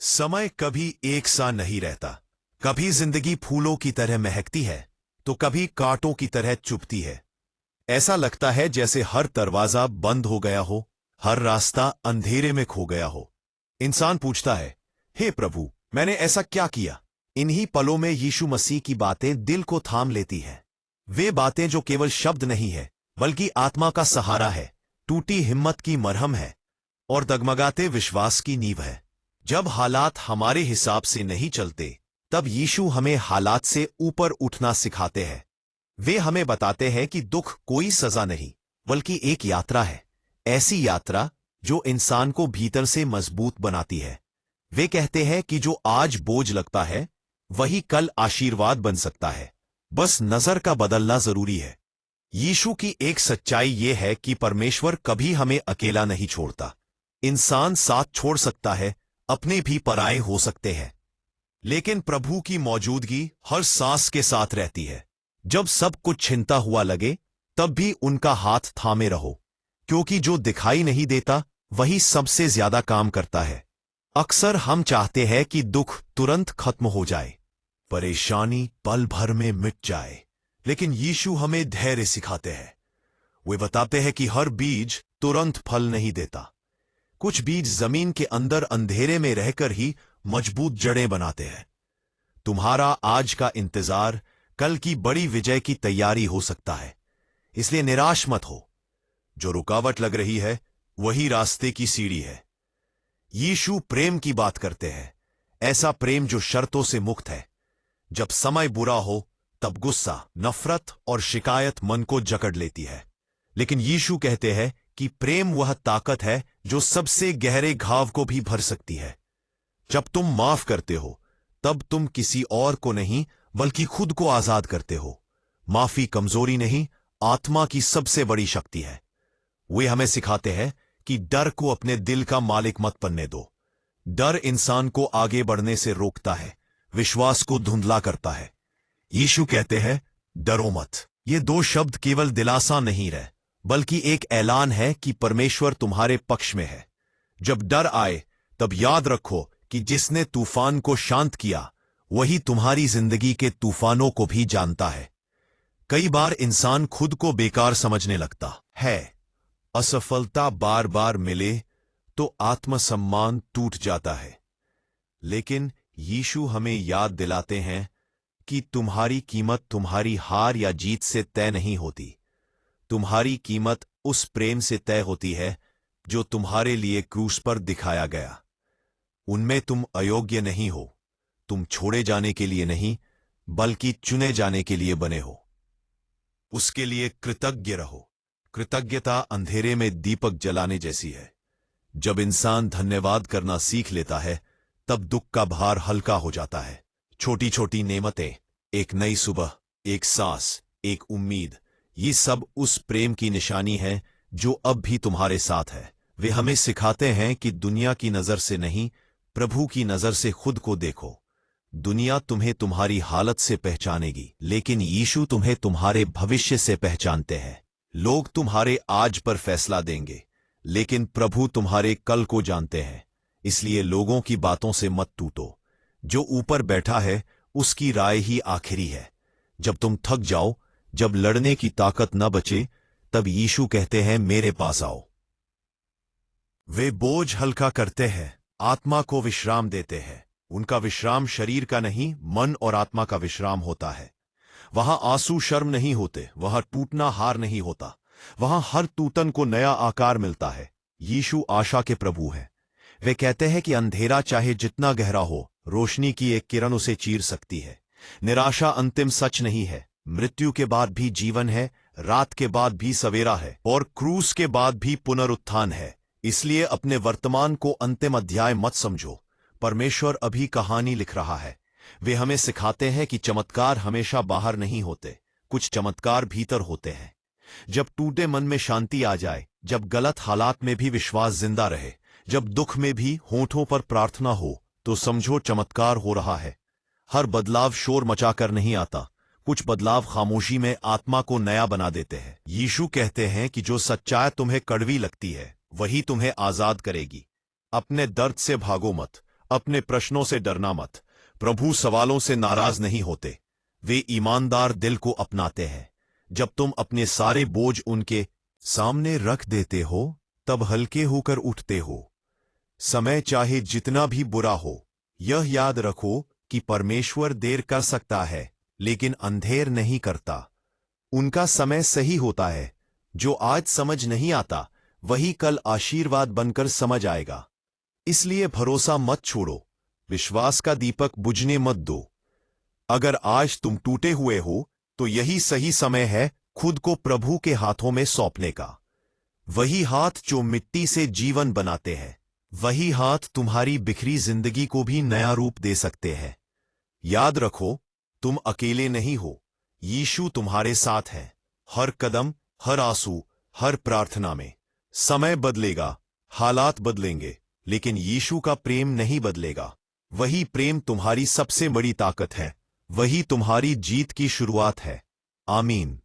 समय कभी एक सा नहीं रहता। कभी जिंदगी फूलों की तरह महकती है तो कभी कांटों की तरह चुभती है। ऐसा लगता है जैसे हर दरवाजा बंद हो गया हो, हर रास्ता अंधेरे में खो गया हो। इंसान पूछता है, हे प्रभु, मैंने ऐसा क्या किया? इन्हीं पलों में यीशु मसीह की बातें दिल को थाम लेती हैं। वे बातें जो केवल शब्द नहीं है बल्कि आत्मा का सहारा है, टूटी हिम्मत की मरहम है और डगमगाते विश्वास की नींव है। जब हालात हमारे हिसाब से नहीं चलते, तब यीशु हमें हालात से ऊपर उठना सिखाते हैं। वे हमें बताते हैं कि दुख कोई सजा नहीं बल्कि एक यात्रा है, ऐसी यात्रा जो इंसान को भीतर से मजबूत बनाती है। वे कहते हैं कि जो आज बोझ लगता है वही कल आशीर्वाद बन सकता है, बस नजर का बदलना जरूरी है। यीशु की एक सच्चाई यह है कि परमेश्वर कभी हमें अकेला नहीं छोड़ता। इंसान साथ छोड़ सकता है, अपने भी पराये हो सकते हैं, लेकिन प्रभु की मौजूदगी हर सांस के साथ रहती है। जब सब कुछ छिनता हुआ लगे, तब भी उनका हाथ थामे रहो, क्योंकि जो दिखाई नहीं देता वही सबसे ज्यादा काम करता है। अक्सर हम चाहते हैं कि दुख तुरंत खत्म हो जाए, परेशानी पल भर में मिट जाए, लेकिन यीशु हमें धैर्य सिखाते हैं। वे बताते हैं कि हर बीज तुरंत फल नहीं देता। कुछ बीज जमीन के अंदर अंधेरे में रहकर ही मजबूत जड़ें बनाते हैं। तुम्हारा आज का इंतजार कल की बड़ी विजय की तैयारी हो सकता है, इसलिए निराश मत हो। जो रुकावट लग रही है वही रास्ते की सीढ़ी है। यीशु प्रेम की बात करते हैं, ऐसा प्रेम जो शर्तों से मुक्त है। जब समय बुरा हो तब गुस्सा, नफरत और शिकायत मन को जकड़ लेती है, लेकिन यीशु कहते हैं कि प्रेम वह ताकत है जो सबसे गहरे घाव को भी भर सकती है। जब तुम माफ करते हो तब तुम किसी और को नहीं बल्कि खुद को आजाद करते हो। माफी कमजोरी नहीं, आत्मा की सबसे बड़ी शक्ति है। वे हमें सिखाते हैं कि डर को अपने दिल का मालिक मत बनने दो। डर इंसान को आगे बढ़ने से रोकता है, विश्वास को धुंधला करता है। यीशु कहते हैं, डरो मत। ये दो शब्द केवल दिलासा नहीं रहे बल्कि एक ऐलान है कि परमेश्वर तुम्हारे पक्ष में है। जब डर आए तब याद रखो कि जिसने तूफान को शांत किया वही तुम्हारी जिंदगी के तूफानों को भी जानता है। कई बार इंसान खुद को बेकार समझने लगता है। असफलता बार बार मिले तो आत्मसम्मान टूट जाता है, लेकिन यीशु हमें याद दिलाते हैं कि तुम्हारी कीमत तुम्हारी हार या जीत से तय नहीं होती। तुम्हारी कीमत उस प्रेम से तय होती है जो तुम्हारे लिए क्रूस पर दिखाया गया। उनमें तुम अयोग्य नहीं हो, तुम छोड़े जाने के लिए नहीं बल्कि चुने जाने के लिए बने हो। उसके लिए कृतज्ञ रहो। कृतज्ञता अंधेरे में दीपक जलाने जैसी है। जब इंसान धन्यवाद करना सीख लेता है तब दुख का भार हल्का हो जाता है। छोटी छोटी नेमतें, एक नई सुबह, एक सांस, एक उम्मीद, ये सब उस प्रेम की निशानी है जो अब भी तुम्हारे साथ है। वे हमें सिखाते हैं कि दुनिया की नजर से नहीं, प्रभु की नजर से खुद को देखो। दुनिया तुम्हें तुम्हारी हालत से पहचानेगी, लेकिन यीशु तुम्हें तुम्हारे भविष्य से पहचानते हैं। लोग तुम्हारे आज पर फैसला देंगे, लेकिन प्रभु तुम्हारे कल को जानते हैं। इसलिए लोगों की बातों से मत टूटो। जो ऊपर बैठा है उसकी राय ही आखिरी है। जब तुम थक जाओ, जब लड़ने की ताकत न बचे, तब यीशु कहते हैं, मेरे पास आओ। वे बोझ हल्का करते हैं, आत्मा को विश्राम देते हैं। उनका विश्राम शरीर का नहीं, मन और आत्मा का विश्राम होता है। वहां आंसू शर्म नहीं होते, वहां टूटना हार नहीं होता, वहां हर टूटन को नया आकार मिलता है। यीशु आशा के प्रभु हैं। वे कहते हैं कि अंधेरा चाहे जितना गहरा हो, रोशनी की एक किरण उसे चीर सकती है। निराशा अंतिम सच नहीं है। मृत्यु के बाद भी जीवन है, रात के बाद भी सवेरा है और क्रूस के बाद भी पुनरुत्थान है। इसलिए अपने वर्तमान को अंतिम अध्याय मत समझो। परमेश्वर अभी कहानी लिख रहा है। वे हमें सिखाते हैं कि चमत्कार हमेशा बाहर नहीं होते, कुछ चमत्कार भीतर होते हैं। जब टूटे मन में शांति आ जाए, जब गलत हालात में भी विश्वास जिंदा रहे, जब दुख में भी होठों पर प्रार्थना हो, तो समझो चमत्कार हो रहा है। हर बदलाव शोर मचाकर नहीं आता, कुछ बदलाव खामोशी में आत्मा को नया बना देते हैं। यीशु कहते हैं कि जो सच्चाई तुम्हें कड़वी लगती है वही तुम्हें आजाद करेगी। अपने दर्द से भागो मत, अपने प्रश्नों से डरना मत। प्रभु सवालों से नाराज नहीं होते, वे ईमानदार दिल को अपनाते हैं। जब तुम अपने सारे बोझ उनके सामने रख देते हो, तब हल्के होकर उठते हो। समय चाहे जितना भी बुरा हो, यह याद रखो कि परमेश्वर देर कर सकता है, लेकिन अंधेर नहीं करता। उनका समय सही होता है। जो आज समझ नहीं आता, वही कल आशीर्वाद बनकर समझ आएगा। इसलिए भरोसा मत छोड़ो, विश्वास का दीपक बुझने मत दो। अगर आज तुम टूटे हुए हो, तो यही सही समय है खुद को प्रभु के हाथों में सौंपने का। वही हाथ जो मिट्टी से जीवन बनाते हैं, वही हाथ तुम्हारी बिखरी जिंदगी को भी नया रूप दे सकते हैं। याद रखो, तुम अकेले नहीं हो। यीशु तुम्हारे साथ है, हर कदम, हर आंसू, हर प्रार्थना में। समय बदलेगा, हालात बदलेंगे, लेकिन यीशु का प्रेम नहीं बदलेगा। वही प्रेम तुम्हारी सबसे बड़ी ताकत है, वही तुम्हारी जीत की शुरुआत है। आमीन।